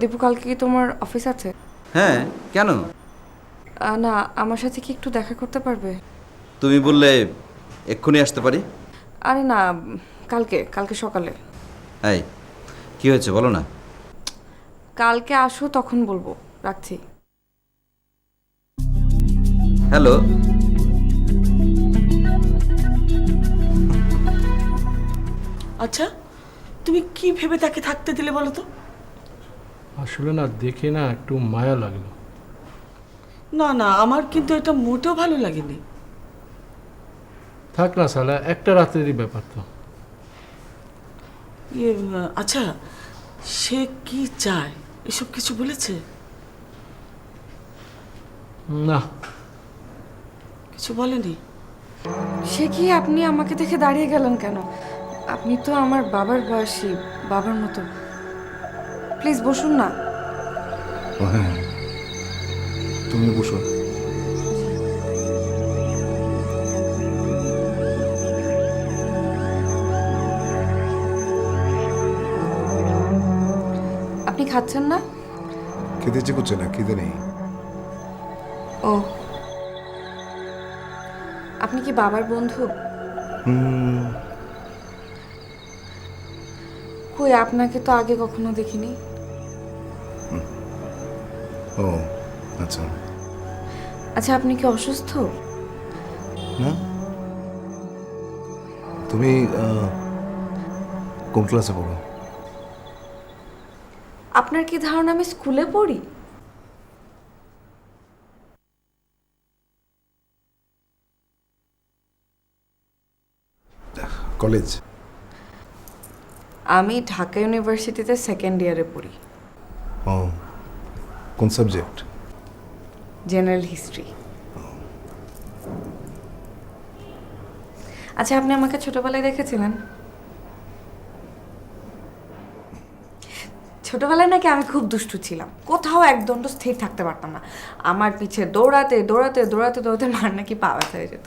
দীপু, কালকে কি তোমার অফিস আছে? হ্যাঁ, কেন? না, আমার সাথে কি একটু দেখা করতে পারবে? তুমি বললে এক্ষুনি আসতে পারি। আরে না, কালকে কালকে সকালে। এই, কি হয়েছে বলো না। কালকে আসো, তখন বলবো। রাখছি। হ্যালো। আচ্ছা, তুমি কি ভেবে তাকে থাকতে দিলে বলো তো? আসলে না, দেখে না একটু মায়া লাগলো। না না, আমার কিন্তু এটা মোটেও ভালো লাগেনি। থাক না শালা, একটা রাতেরই ব্যাপার তো। আচ্ছা, সে কি চায় এসব কিছু বলেছে? না। কিছু বলেনি? সে কি, আপনি আমাকে দেখে দাঁড়িয়ে গেলেন কেন? আপনি তো আমার বাবার বয়সী, বাবার মতো। প্লিজ বসুন না। ও হ্যাঁ, তুমি বসো। আপনি খাচ্ছেন না? খেতে ইচ্ছে করছে না, খিদে নেই। ও, আপনি কি বাবার বন্ধু? কই, আপনাকে তো আগে কখনো দেখিনি। ও আচ্ছা। আচ্ছা, আপনি কি অসুস্থ? না, তুমি কোন ক্লাসে পড়ো? আপনার কি ধারণা আমি স্কুলে পড়ি? কলেজ? আমি ঢাকা ইউনিভার্সিটিতে সেকেন্ড ইয়ারে পড়ি। ও, কোন সাবজেক্ট? General history. আচ্ছা, আপনি আমাকে ছোটবেলায় দেখেছিলেন? ছোটবেলায় নাকি আমি খুব দুষ্টু ছিলাম, কোথাও একদণ্ড স্থির থাকতে পারতাম না। আমার পিছে দৌড়াতে দৌড়াতে দৌড়াতে দৌড়াতে মার নাকি পা ব্যথা হয়ে যেত।